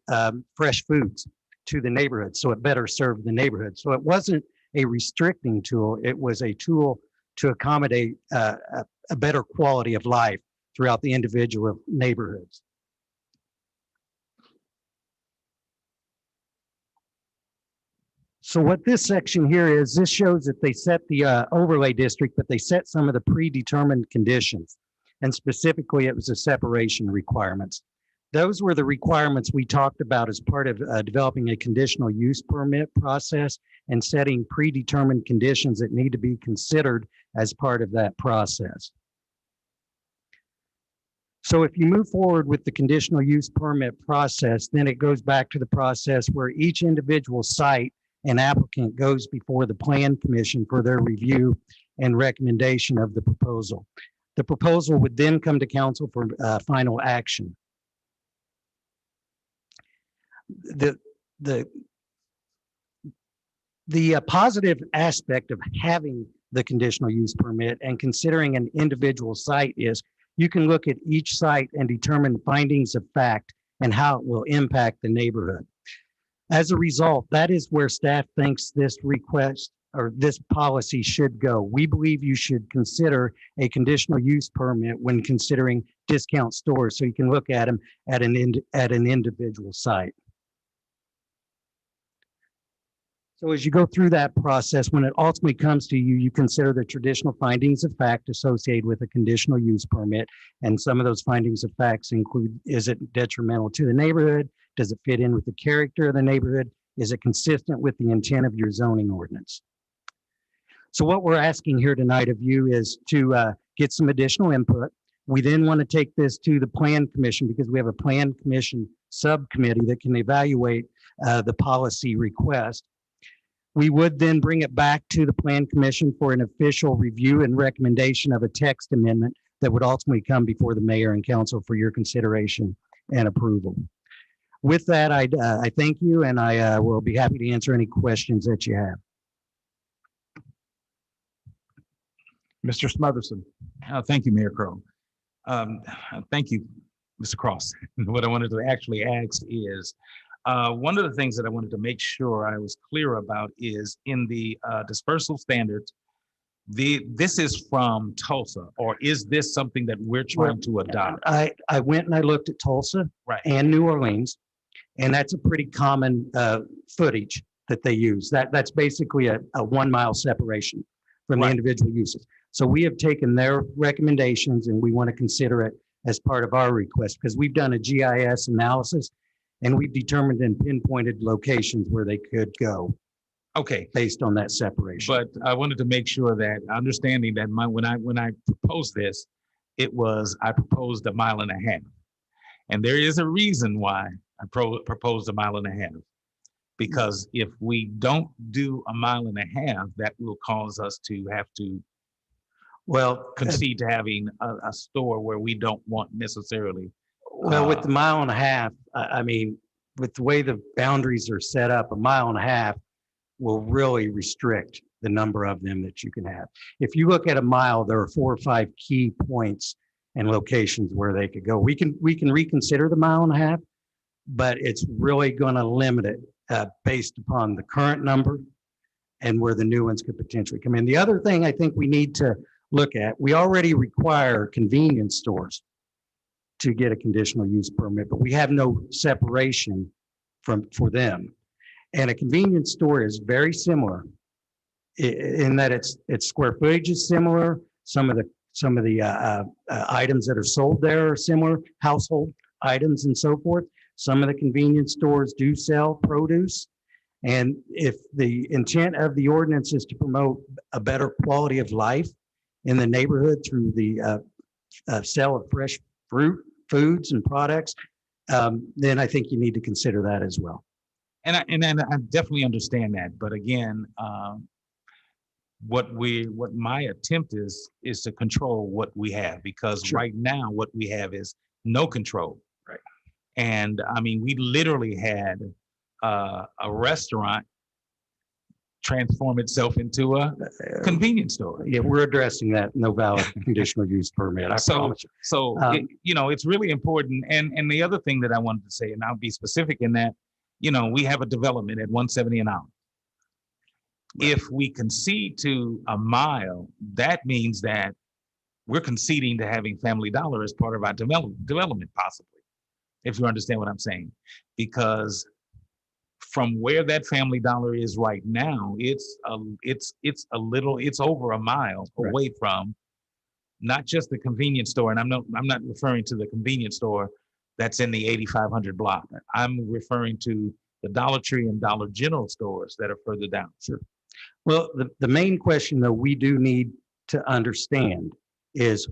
fresh foods to the neighborhood, so it better served the neighborhood. So it wasn't a restricting tool, it was a tool to accommodate a better quality of life throughout the individual neighborhoods. So what this section here is, this shows that they set the overlay district, but they set some of the predetermined conditions. And specifically, it was the separation requirements. Those were the requirements we talked about as part of developing a conditional use permit process and setting predetermined conditions that need to be considered as part of that process. So if you move forward with the conditional use permit process, then it goes back to the process where each individual site and applicant goes before the Plan Commission for their review and recommendation of the proposal. The proposal would then come to council for final action. The positive aspect of having the conditional use permit and considering an individual site is you can look at each site and determine findings of fact and how it will impact the neighborhood. As a result, that is where staff thinks this request or this policy should go. We believe you should consider a conditional use permit when considering discount stores, so you can look at them at an individual site. So as you go through that process, when it ultimately comes to you, you consider the traditional findings of fact associated with a conditional use permit. And some of those findings of facts include, is it detrimental to the neighborhood? Does it fit in with the character of the neighborhood? Is it consistent with the intent of your zoning ordinance? So what we're asking here tonight of you is to get some additional input. We then want to take this to the Plan Commission because we have a Plan Commission subcommittee that can evaluate the policy request. We would then bring it back to the Plan Commission for an official review and recommendation of a text amendment that would ultimately come before the mayor and council for your consideration and approval. With that, I thank you, and I will be happy to answer any questions that you have. Mr. Smotherson. Thank you, Mayor Crowe. Thank you, Mr. Cross. What I wanted to actually ask is, one of the things that I wanted to make sure I was clear about is in the dispersal standards, this is from Tulsa, or is this something that we're trying to adopt? I went and I looked at Tulsa Right. and New Orleans, and that's a pretty common footage that they use. That's basically a 1 mile separation from the Right. individual uses. So we have taken their recommendations and we want to consider it as part of our request because we've done a GIS analysis and we've determined and pinpointed locations where they could go Okay, based on that separation. but I wanted to make sure that understanding that when I proposed this, I proposed 1.5 miles. And there is a reason why I proposed 1.5 miles. Because if we don't do 1.5 miles, that will cause us to have to concede to having a store where we don't want necessarily. Well, with the 1.5 miles, I mean, with the way the boundaries are set up, 1.5 miles will really restrict the number of them that you can have. If you look at a mile, there are 4 or 5 key points and locations where they could go. We can reconsider the 1.5 miles, but it's really going to limit it based upon the current number and where the new ones could potentially come in. The other thing I think we need to look at, we already require convenience stores to get a conditional use permit, but we have no separation for them. And a convenience store is very similar in that its square footage is similar. Some of the items that are sold there are similar, household items and so forth. Some of the convenience stores do sell produce. And if the intent of the ordinance is to promote a better quality of life in the neighborhood through the sale of fresh fruit, foods and products, then I think you need to consider that as well. And I definitely understand that. But again, what my attempt is to control what we have, because Sure. right now what we have is no control. Right. And I mean, we literally had a restaurant transform itself into a convenience store. Yeah, we're addressing that, no valid conditional use permit, I promise you. So, it's really important. And the other thing that I wanted to say, and I'll be specific in that, we have a development at 170 an hour. Right. If we concede to 1 mile, that means that we're conceding to having Family Dollar as part of our development, possibly, if you understand what I'm saying. Because from where that Family Dollar is right now, it's over 1 mile away from not just the convenience store, and I'm not referring to the convenience store that's in the 8500 block. I'm referring to the Dollar Tree and Dollar General stores that are further down. Sure. Well, the main question though we do need to understand is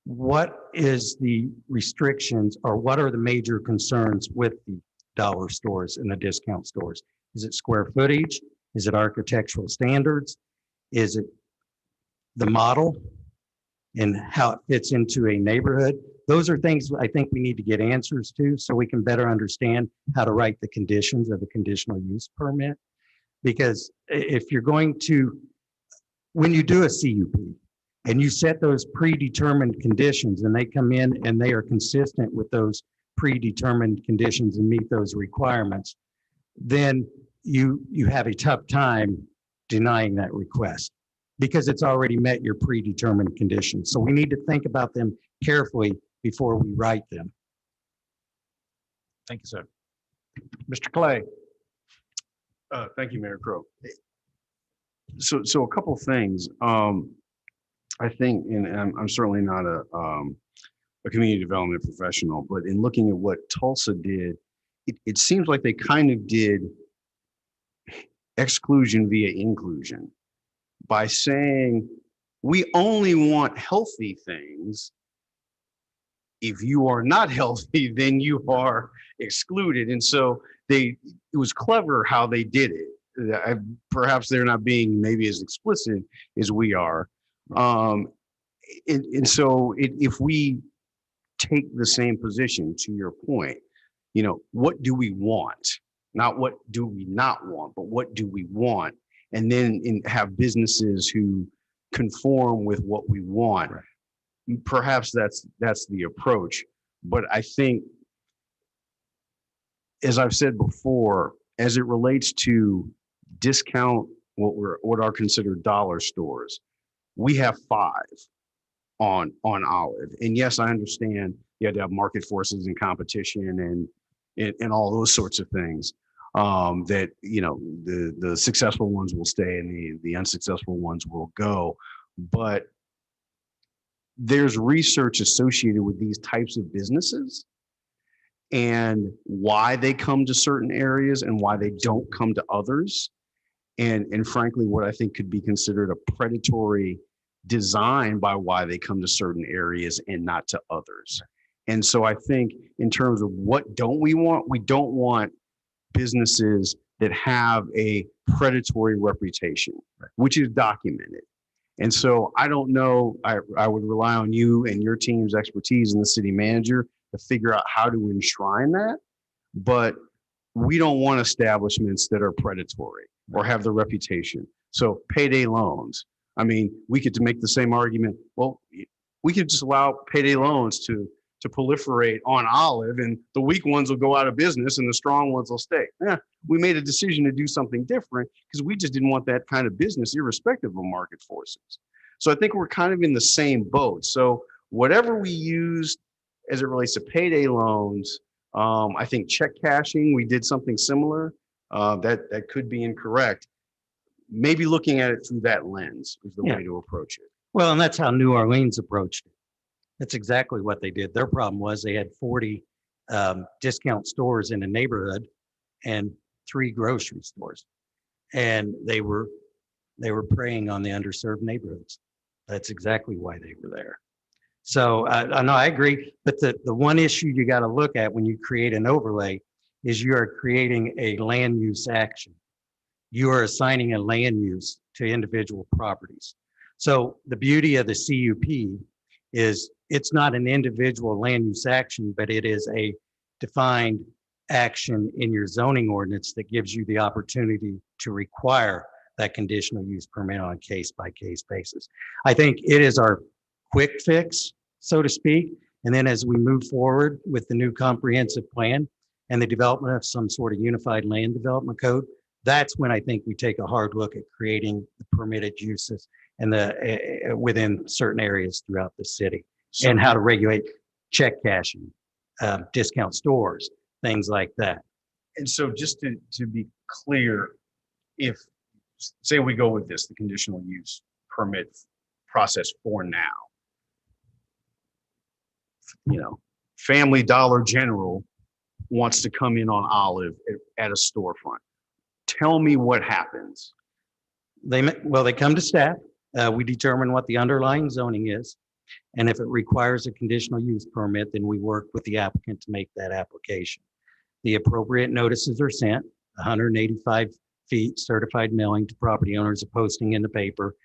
what is the restrictions or what are the major concerns with the dollar stores and the discount stores? Is it square footage? Is it architectural standards? Is it the model and how it fits into a neighborhood? Those are things I think we need to get answers to so we can better understand how to write the conditions of the conditional use permit. Because if you're going to, when you do a CUP and you set those predetermined conditions and they come in and they are consistent with those predetermined conditions and meet those requirements, then you have a tough time denying that request because it's already met your predetermined conditions. So we need to think about them carefully before we write them. Thank you, sir. Mr. Clay. Thank you, Mayor Crowe. So a couple things. I think, and I'm certainly not a community development professional, but in looking at what Tulsa did, it seems like they kind of did exclusion via inclusion by saying, we only want healthy things. If you are not healthy, then you are excluded. And so it was clever how they did it. perhaps they're not being maybe as explicit as we are. And so if we take the same position, to your point, what do we want? Not what do we not want, but what do we want? And then have businesses who conform with what we want. Right. Perhaps that's the approach. But I think, as I've said before, as it relates to discount what are considered dollar stores, we have 5 on Olive. And yes, I understand you have to have market forces and competition and all those sorts of things. That the successful ones will stay and the unsuccessful ones will go. But there's research associated with these types of businesses and why they come to certain areas and why they don't come to others. And frankly, what I think could be considered a predatory design by why they come to certain areas and not to others. And so I think in terms of what don't we don't want businesses that have a predatory reputation, which is documented. And so I don't know, I would rely on you and your team's expertise in the city manager to figure out how to enshrine that. But we don't want establishments that are predatory or have the reputation. So payday loans. I mean, we could make the same argument. Well, we could just allow payday loans to proliferate on Olive, and the weak ones will go out of business and the strong ones will stay. We made a decision to do something different because we just didn't want that kind of business irrespective of market forces. So I think we're kind of in the same boat. So whatever we used as it relates to payday loans, I think check cashing, we did something similar. That could be incorrect. Maybe looking at it through that lens is the way to approach it. Well, and that's how New Orleans approached it. That's exactly what they did. Their problem was they had 40 discount stores in a neighborhood and 3 grocery stores, and they were preying on the underserved neighborhoods. That's exactly why they were there. So I know I agree, but the one issue you got to look at when you create an overlay is you are creating a land use action. You are assigning a land use to individual properties. So the beauty of the CUP is it's not an individual land use action, but it is a defined action in your zoning ordinance that gives you the opportunity to require that conditional use permit on a case by case basis. I think it is our quick fix, so to speak. And then as we move forward with the new comprehensive plan and the development of some sort of unified land development code, that's when I think we take a hard look at creating the permitted uses and within certain areas throughout the city, and how to regulate check cashing, discount stores, things like that. And so just to be clear, if say we go with the conditional use permit process for now, Family Dollar General wants to come in on Olive at a storefront. Tell me what happens. They come to staff. We determine what the underlying zoning is. And if it requires a conditional use permit, then we work with the applicant to make that application. The appropriate notices are sent, 185 feet certified mailing to property owners, a posting in the paper.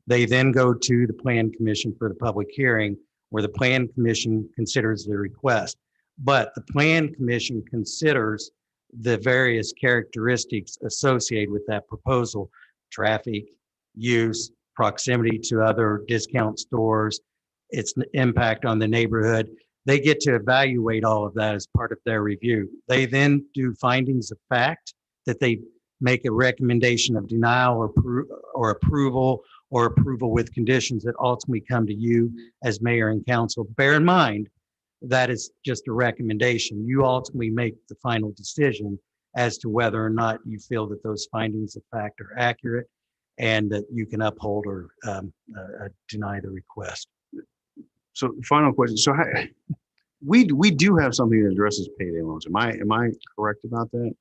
They then go to the Plan Commission for the public hearing, where the Plan Commission considers the request. But the Plan Commission considers the various characteristics associated with that proposal: traffic, use, proximity to other discount stores, its impact on the neighborhood. They get to evaluate all of that as part of their review. They then do findings of fact that they make a recommendation of denial or approval, or approval with conditions that ultimately come to you as mayor and council. Bear in mind, that is just a recommendation. You ultimately make the final decision as to whether or not you feel that those findings of fact are accurate and that you can uphold or deny the request. So final question. So we do have something that addresses payday loans. Am I correct about that?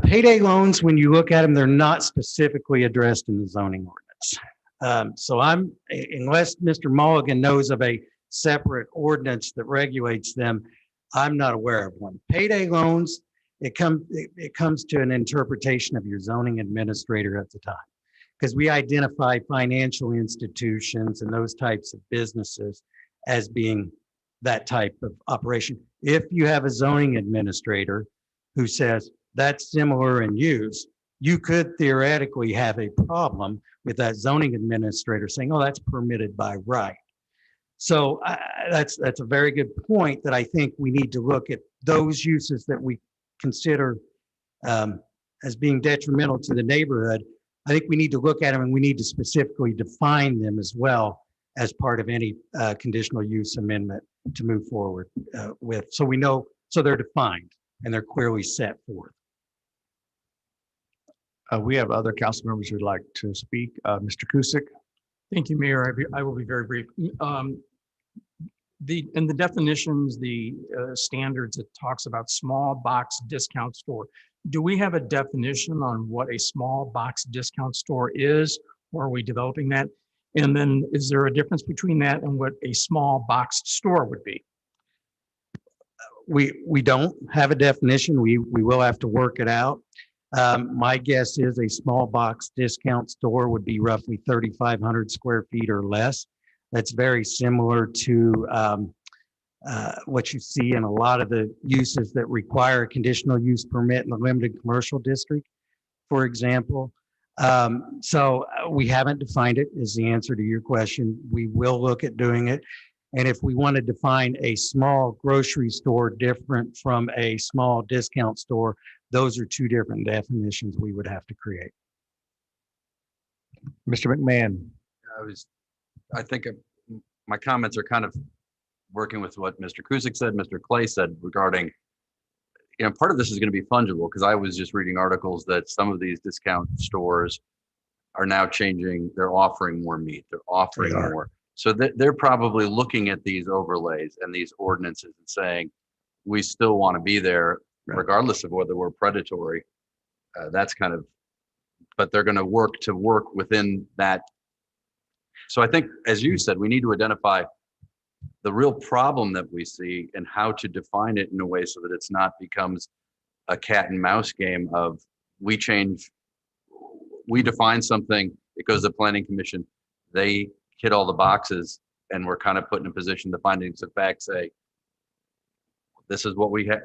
Payday loans, when you look at them, they're not specifically addressed in the zoning ordinance. So unless Mr. Mulligan knows of a separate ordinance that regulates them, I'm not aware of one. Payday loans it comes to an interpretation of your zoning administrator at the time. Because we identify financial institutions and those types of businesses as being that type of operation. If you have a zoning administrator who says that's similar in use, you could theoretically have a problem with that zoning administrator saying, oh, that's permitted by right. So that's a very good point, that I think we need to look at those uses that we consider as being detrimental to the neighborhood. I think we need to look at them, and we need to specifically define them as well as part of any conditional use amendment to move forward with. So we know, so they're defined and they're clearly set forth. We have other council members who'd like to speak. Mr. Kusick. Thank you, Mayor. I will be very brief. In the definitions, the standards, it talks about small box discount store. Do we have a definition on what a small box discount store is, or are we developing that? And then is there a difference between that and what a small box store would be? We don't have a definition. We will have to work it out. My guess is a small box discount store would be roughly 3,500 square feet or less. That's very similar to what you see in a lot of the uses that require a conditional use permit in the limited commercial district, for example. So we haven't defined it, is the answer to your question. We will look at doing it. And if we want to define a small grocery store different from a small discount store, those are two different definitions we would have to create. Mr. McMahon. I think my comments are kind of working with what Mr. Kusick said, Mr. Clay said regarding, part of this is going to be fungible, because I was just reading articles that some of these discount stores are now changing. They're offering more meat. They're offering more. So they're probably looking at these overlays and these ordinances and saying, we still want to be there, regardless of whether we're predatory. That's kind of, but they're going to work within that. So I think, as you said, we need to identify the real problem that we see and how to define it in a way so that it's not becomes a cat and mouse game of we define something, it goes to the planning commission, they hit all the boxes, and we're kind of put in a position, the findings of fact say, this is what we have,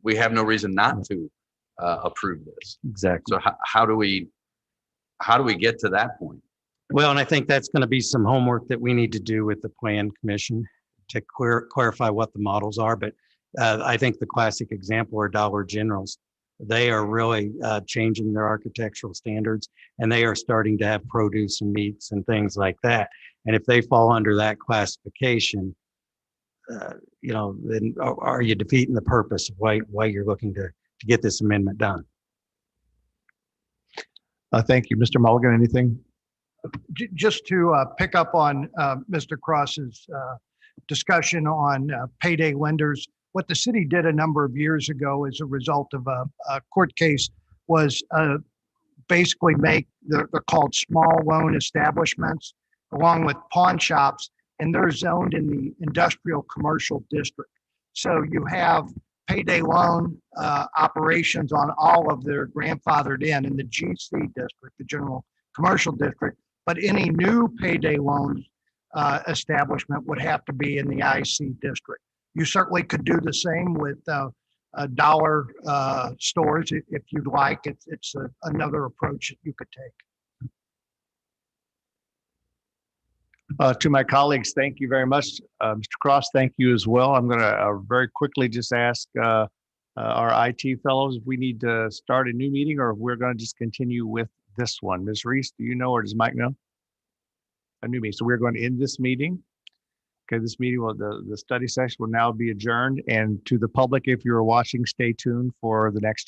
we have no reason not to approve this. Exactly. So how do we get to that point? Well, and I think that's going to be some homework that we need to do with the plan commission to clarify what the models are. But I think the classic example are Dollar Generals. They are really changing their architectural standards, and they are starting to have produce and meats and things like that. And if they fall under that classification, then are you defeating the purpose of why you're looking to get this amendment done? Thank you. Mr. Mulligan, anything? Just to pick up on Mr. Cross's discussion on payday lenders, what the city did a number of years ago as a result of a court case was basically they're called small loan establishments along with pawn shops, and they're zoned in the industrial commercial district. So you have payday loan operations on all of their grandfathered in the GC district, the general commercial district, but any new payday loan establishment would have to be in the IC district. You certainly could do the same with dollar stores if you'd like. It's another approach that you could take. To my colleagues, thank you very much. Mr. Cross, thank you as well. I'm going to very quickly just ask our IT fellows if we need to start a new meeting or if we're going to just continue with this one. Ms. Reese, do you know, or does Mike know? A new meeting. So we're going to end this meeting. Okay, this meeting the study session will now be adjourned. And to the public, if you're watching, stay tuned for the next